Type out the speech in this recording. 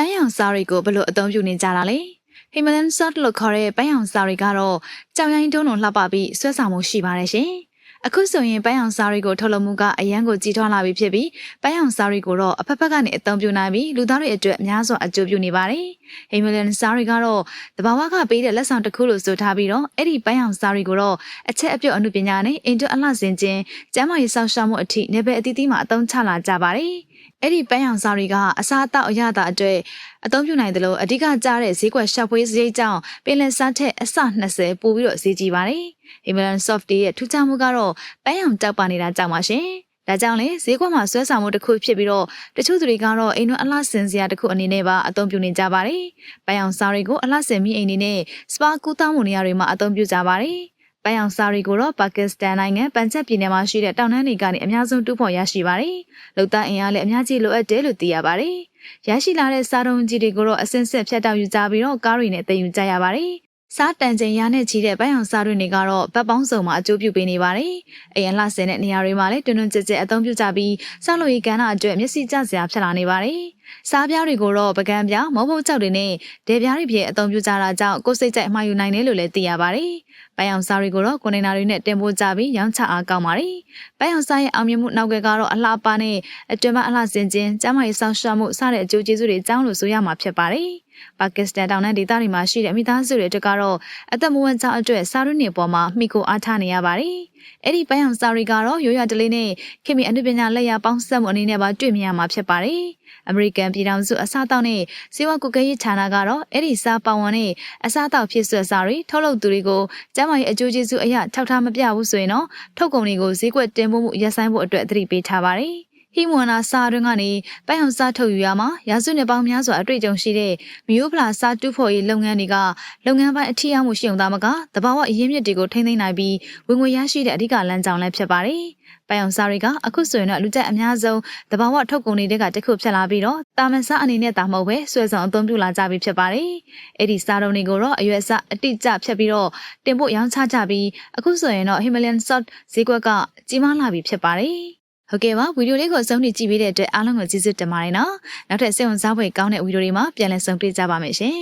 န်းရောင်စာတွေကိုဘယ်လိုအသုံးပြုနေကြတာလဲ Himalayan salt လို့ခေါ်တဲ့ပန်းရောင်စာတွေကတော့ကြောင်ရိုင်းတုံးလုံးလှပပြီးဆွဲဆောင်မှုရှိပါတယ်ရှင်အခုဆိုရင်ပန်းရောင်စာတွေကိုထုတ်လုပ်မှုကအရန်ကိုကြီးထွားလာပြီဖြစ်ပြီးပန်းရောင်စာတွေကိုတော့အဖက်ဖက်ကနေအသုံးပြုနိုင်ပြီးလူသားတွေအတွက်အများစွာအကျိုးပြုနေပါတယ် Himalayan စာတွေကတော့တဘာဝကပေးတဲ့လက်ဆောင်တစ်ခုလို့ဆိုထားပြီးတော့အဲ့ဒီပန်းရောင်စာတွေကိုတော့အချက်အပြုတ်အမှုပညာနဲ့အင်တွအလှဆင်ခြင်းကျန်းမာရေးစောင့်ရှောက်မှုအထိနေပယ်အသီးသီးမှာအသုံးချလာကြပါတယ်အဲ့ဒီပန်းရောင်စာတွေကအစားအသောက်အရသာအတွက်အသုံးပြုနိုင်တယ်လို့အဓိကကြားတဲ့ဈေးကွက်ရှောက်ဖွေးစရိတ်ကြောင့်ပင်လယ်စားထက်အဆ20ပိုပြီးတော့ဈေးကြီးပါတယ်။ Himalayan soft ရဲ့ထူးခြားမှုကတော့ပန်းရောင်တောက်ပနေတာကြောင့်ပါရှင်။ဒါကြောင့်လေဈေးကွက်မှာဆွဲဆောင်မှုတစ်ခုဖြစ်ပြီးတော့တချို့သူတွေကတော့အိမ်တွင်းအလှဆင်စရာတစ်ခုအနေနဲ့ပါအသုံးပြုနေကြပါတယ်။ပန်းရောင်စာတွေကိုအလှဆင်မိအိမ်နေနဲ့စပါကူတောင်းမှုနေရာတွေမှာအသုံးပြုကြပါတယ်။ပန်းရောင်စာတွေကိုတော့ပါကစ္စတန်နိုင်ငံပန်ချက်ပြည်နယ်မှာရှိတဲ့တောင်တန်းတွေကနေအများဆုံးတူးဖော်ရရှိပါတယ်။လုံသားအင်အားလည်းအများကြီးလိုအပ်တယ်လို့သိရပါတယ်။ရရှိလာတဲ့စားတုံးကြီးတွေကိုတော့အစင်ဆက်ဖြတ်တောက်ယူကြပြီးတော့ကားတွေနဲ့တည်ယူကြရပါတယ်။စားတန်ချိန်ရနဲ့ချီတဲ့ပန်းရောင်စားတွေကတော့ဗတ်ပေါင်းစုံမှာအကျိုးပြုပေးနေပါတယ်။အိမ်အလှဆင်တဲ့နေရာတွေမှာလည်းတွန်းတွန်းကြဲကြဲအသုံးပြုကြပြီးဆောက်လုပ်ရေးကဏ္ဍအတွက်မျက်စိကျစရာဖြစ်လာနေပါတယ်။စားပြားတွေကိုတော့ပကံပြားမုံဘုတ်ကြောက်တွေနဲ့ဒေပြားတွေဖြစ်အသုံးပြုကြတာကြောင့်ကိုယ်စိတ်ကြိုက်အမှားယူနိုင်တယ်လို့လည်းသိရပါတယ်။ပန်းရောင်စားတွေကိုတော့ကွန်တိန်နာတွေနဲ့တင်ပို့ကြပြီးရောင်းချအားကောင်းပါတယ်။ပန်းရောင်စားရဲ့အောင်မြင်မှုနောက်ကွယ်ကတော့အလှပနဲ့အတွင်မအလှဆင်ခြင်းကျန်းမာရေးဆောင်ရှောက်မှုစတဲ့အကျိုးကျေးဇူးတွေအကြောင်းလို့ဆိုရမှာဖြစ်ပါတယ်။ပါကစ္စတန်တောင်တန်းဒေသတွေမှာရှိတဲ့မိသားစုတွေအတွက်ကတော့အသက်မွေးဝမ်းကြောင်းအတွက်စားရင်းတွေပေါ်မှာမှီခိုအားထားနေရပါတယ်။အဲ့ဒီပန်းရောင်စားတွေကတော့ရိုးရတလေးနဲ့ခင်မီအနုပညာလက်ရာပေါင်းစပ်မှုအနေနဲ့ပါတွေ့မြင်ရမှာဖြစ်ပါတယ်။အမေရိကန်ပြည်ထောင်စုအစားအသောက်နဲ့စေဝါကုကရေးဌာနကတော့အဲ့ဒီစားပောင်ဝင်နဲ့အစားအသောက်ဖြစ်ဆွဲစားတွေထုတ်လုပ်သူတွေကိုကျန်းမာရေးအကျိုးကျေးဇူးအရထောက်ထားမပြဘူးဆိုရင်တော့ထုတ်ကုန်တွေကိုဈေးကွက်တင်ပို့မှုရပ်ဆိုင်းဖို့အတွက်သတိပေးထားပါတယ်။ဟီမွန်နာစာတွင်ကနေပန်းရောင်စားထုတ်ယူရမှာရာစုနှစ်ပေါင်းများစွာအတွေ့အကြုံရှိတဲ့မျိုးဖလာစားတူးဖော်ရေးလုပ်ငန်းတွေကလုပ်ငန်းပိုင်းအထီးအမှုရှိုံသားမကတဘာဝအရင်းမြစ်တွေကိုထိန်းသိမ်းနိုင်ပြီးဝင်ငွေရရှိတဲ့အဓိကလမ်းကြောင်းလည်းဖြစ်ပါတယ်။ပန်းရောင်စားတွေကအခုဆိုရင်တော့လူကြိုက်အများဆုံးတဘာဝထုတ်ကုန်တွေကတစ်ခုဖြစ်လာပြီးတော့တာမန်စားအနေနဲ့တာမဟုတ်ပဲဆွဲဆောင်အသုံးပြုလာကြပြီဖြစ်ပါတယ်။အဲ့ဒီစားတုံးတွေကိုတော့အရွယ်အစားအတိအကျဖြတ်ပြီးတော့တင်ပို့ရောင်းချကြပြီးအခုဆိုရင်တော့ Himalayan salt ဈေးကွက်ကကြီးမားလာပြီဖြစ်ပါတယ်။ဟုတ်ကဲ့ပါဗီဒီယိုလေးကိုအဆုံးထိကြည့်ပေးတဲ့အတွက်အားလုံးကိုကျေးဇူးတင်ပါတယ်နော်နောက်ထပ်စိတ်ဝင်စားဖွယ်ကောင်းတဲ့ဗီဒီယိုတွေမှာပြန်လည်ဆုံတွေ့ကြပါမယ်ရှင်